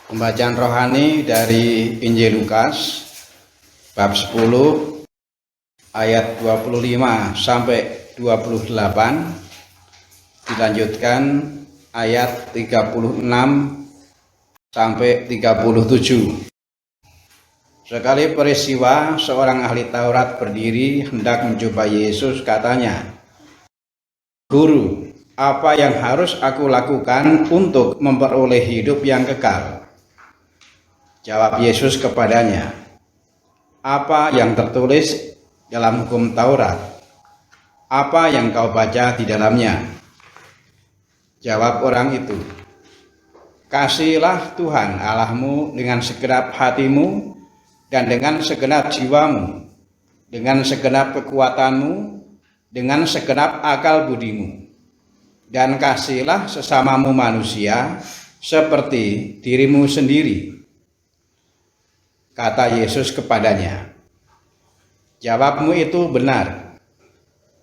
Pembacaan rohani dari Injil Lukas bab 10 ayat 25 sampai 28, dilanjutkan ayat 36 sampai 37. Sekali peristiwa, seorang ahli Taurat berdiri hendak menjumpai Yesus. Katanya, "Guru, apa yang harus aku lakukan untuk memperoleh hidup yang kekal?" Jawab Yesus kepadanya, "Apa yang tertulis dalam hukum Taurat? Apa yang kau baca di dalamnya?" Jawab orang itu, "Kasihilah Tuhan Allahmu dengan segenap hatimu dan dengan segenap jiwamu, dengan segenap kekuatanmu, dengan segenap akal budimu, dan kasihilah sesamamu manusia seperti dirimu sendiri." Kata Yesus kepadanya, "Jawabmu itu benar.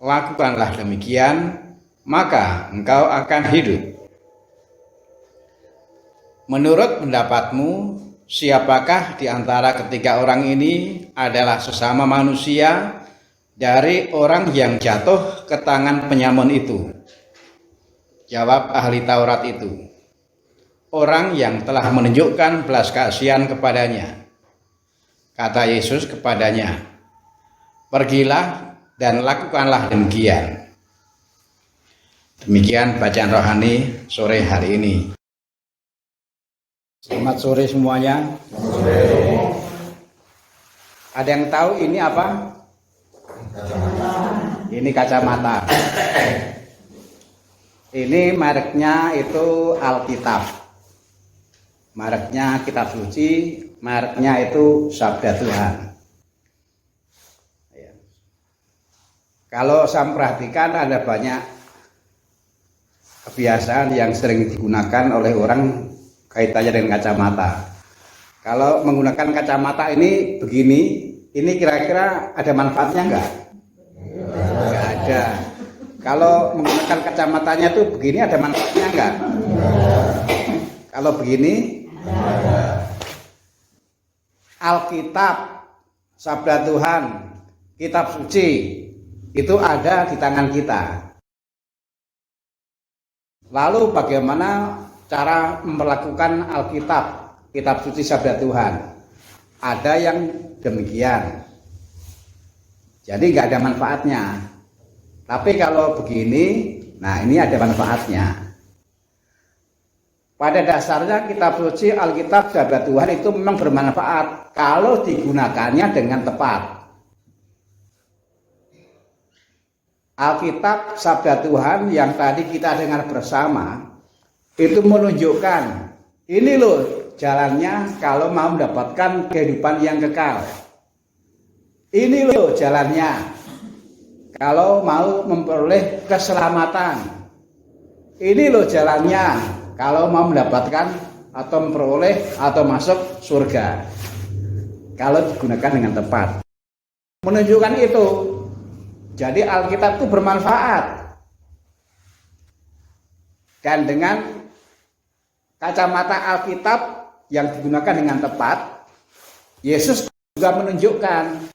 Lakukanlah demikian, maka engkau akan hidup." Menurut pendapatmu, siapakah di antara ketiga orang ini adalah sesama manusia dari orang yang jatuh ke tangan penyamun itu? Jawab ahli Taurat itu, "Orang yang telah menunjukkan belas kasihan kepadanya." Kata Yesus kepadanya, "Pergilah dan lakukanlah demikian." Demikian bacaan rohani sore hari ini. Selamat sore semuanya. Ada yang tahu ini apa? Ini kacamata. Ini mereknya itu Alkitab. Mereknya kitab suci, mereknya itu Sabda Tuhan. Kalau saya perhatikan, ada banyak kebiasaan yang sering digunakan oleh orang kaitannya dengan kacamata. Kalau menggunakan kacamata ini begini, ini kira-kira ada manfaatnya enggak? Enggak ada. Kalau menggunakan kacamatanya itu begini, ada manfaatnya enggak? Kalau begini, Alkitab, Sabda Tuhan, kitab suci, itu ada di tangan kita. Lalu bagaimana cara memperlakukan Alkitab, kitab suci, Sabda Tuhan? Ada yang demikian. Jadi nggak ada manfaatnya. Tapi kalau begini, nah ini ada manfaatnya. Pada dasarnya kitab suci, Alkitab, Sabda Tuhan itu memang bermanfaat kalau digunakannya dengan tepat. Alkitab, Sabda Tuhan yang tadi kita dengar bersama itu menunjukkan ini loh jalannya kalau mau mendapatkan kehidupan yang kekal. Ini loh jalannya kalau mau memperoleh keselamatan. Ini loh jalannya kalau mau mendapatkan atau memperoleh atau masuk surga, kalau digunakan dengan tepat. Menunjukkan itu. Jadi Alkitab itu bermanfaat. Dan dengan kacamata Alkitab yang digunakan dengan tepat, Yesus juga menunjukkan.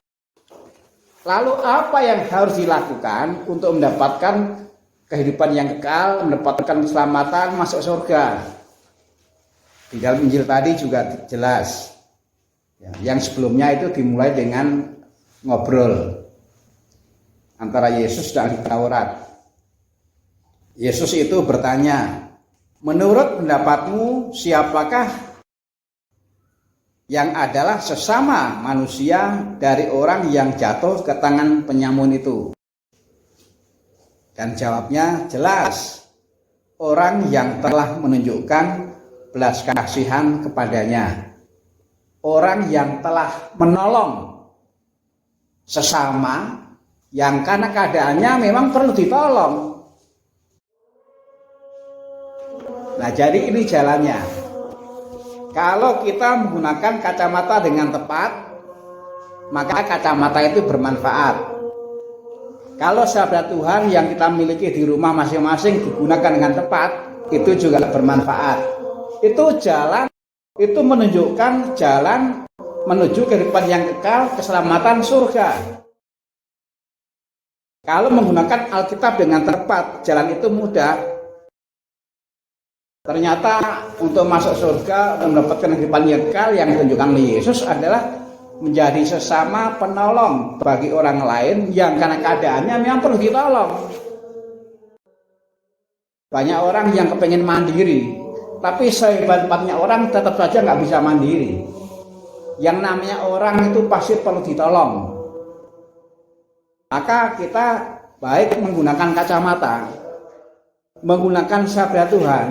Lalu apa yang harus dilakukan untuk mendapatkan kehidupan yang kekal, mendapatkan keselamatan, masuk surga? Di dalam Injil tadi juga jelas. Yang sebelumnya itu dimulai dengan ngobrol antara Yesus dan ahli Taurat. Yesus itu bertanya, "Menurut pendapatmu, siapakah yang adalah sesama manusia dari orang yang jatuh ke tangan penyamun itu?" Dan jawabnya jelas, orang yang telah menunjukkan belas kasihan kepadanya. Orang yang telah menolong sesama yang karena keadaannya memang perlu ditolong. Nah, jadi ini jalannya. Kalau kita menggunakan kacamata dengan tepat, maka kacamata itu bermanfaat. Kalau Sabda Tuhan yang kita miliki di rumah masing-masing digunakan dengan tepat, itu juga bermanfaat. Itu jalan itu menunjukkan jalan menuju kehidupan yang kekal, keselamatan surga. Kalau menggunakan Alkitab dengan tepat, jalan itu mudah. Ternyata untuk masuk surga, untuk mendapatkan kehidupan yang kekal yang ditunjukkan oleh Yesus adalah menjadi sesama penolong bagi orang lain yang karena keadaannya memang perlu ditolong. Banyak orang yang kepengen mandiri, tapi sehebat-hebatnya orang tetap saja nggak bisa mandiri. Yang namanya orang itu pasti perlu ditolong. Maka kita baik menggunakan kacamata, menggunakan sabda Tuhan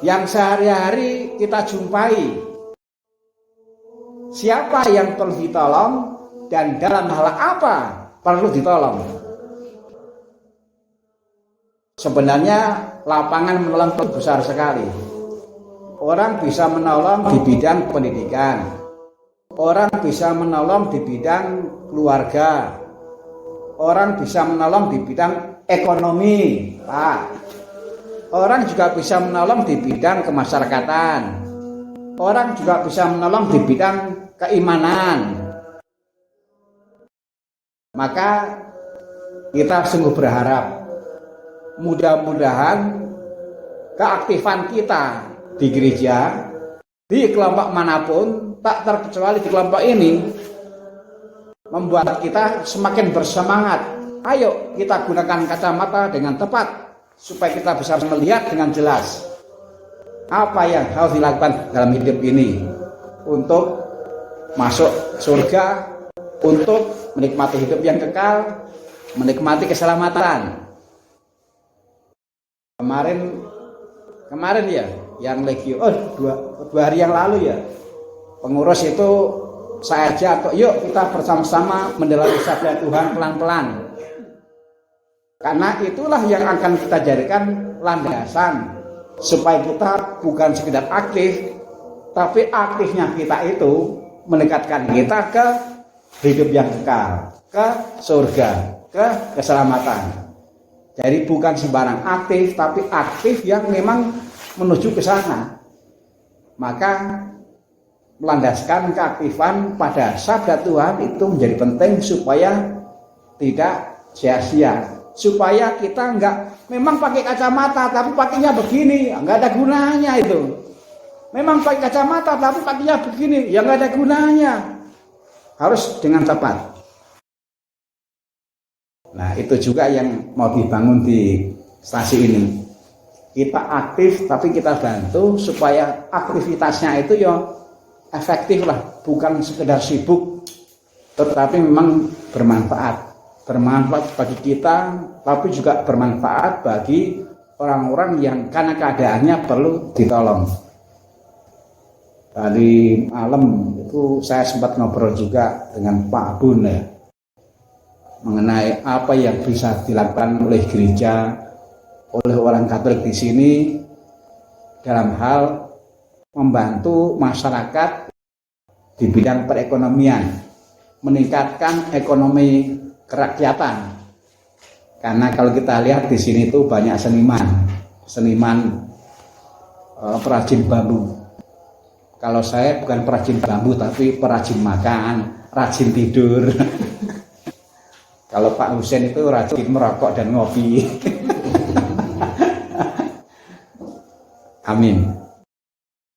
yang sehari-hari kita jumpai. Siapa yang perlu ditolong dan dalam hal apa perlu ditolong. Sebenarnya lapangan menolong itu besar sekali. Orang bisa menolong di bidang pendidikan, orang bisa menolong di bidang keluarga, orang bisa menolong di bidang ekonomi, Pak. Orang juga bisa menolong di bidang kemasyarakatan. Orang juga bisa menolong di bidang keimanan. Maka kita sungguh berharap mudah-mudahan keaktifan kita di gereja, di kelompok manapun, tak terkecuali di kelompok ini, membuat kita semakin bersemangat. Ayo kita gunakan kacamata dengan tepat supaya kita bisa melihat dengan jelas apa yang harus dilakukan dalam hidup ini untuk masuk surga, untuk menikmati hidup yang kekal, menikmati keselamatan. Kemarin ya, yang legio, dua hari yang lalu ya, pengurus itu saya ajak, yuk kita bersama-sama mendalami sabda Tuhan pelan-pelan. Karena itulah yang akan kita jadikan landasan supaya kita bukan sekedar aktif, tapi aktifnya kita itu mendekatkan kita ke hidup yang kekal, ke surga, ke keselamatan. Jadi bukan sembarang aktif, tapi aktif yang memang menuju ke sana. Maka melandaskan keaktifan pada sabda Tuhan itu menjadi penting supaya tidak sia-sia. Supaya kita enggak memang pakai kacamata tapi pakainya begini, enggak ada gunanya itu. Memang pakai kacamata tapi pakainya begini, ya enggak ada gunanya. Harus dengan tepat. Nah, itu juga yang mau dibangun di stasi ini. Kita aktif tapi kita bantu supaya aktivitasnya itu ya efektif lah, bukan sekedar sibuk, tetapi memang bermanfaat. Bermanfaat bagi kita, tapi juga bermanfaat bagi orang-orang yang karena keadaannya perlu ditolong. Tadi malam itu saya sempat ngobrol juga dengan Pak Bun ya, mengenai apa yang bisa dilakukan oleh gereja, oleh orang Katolik di sini dalam hal membantu masyarakat di bidang perekonomian, meningkatkan ekonomi kerakyatan. Karena kalau kita lihat di sini itu banyak seniman perajin bambu. Kalau saya bukan perajin bambu tapi perajin makan, rajin tidur. Kalau Pak Husen itu rajin merokok dan ngopi. Amin.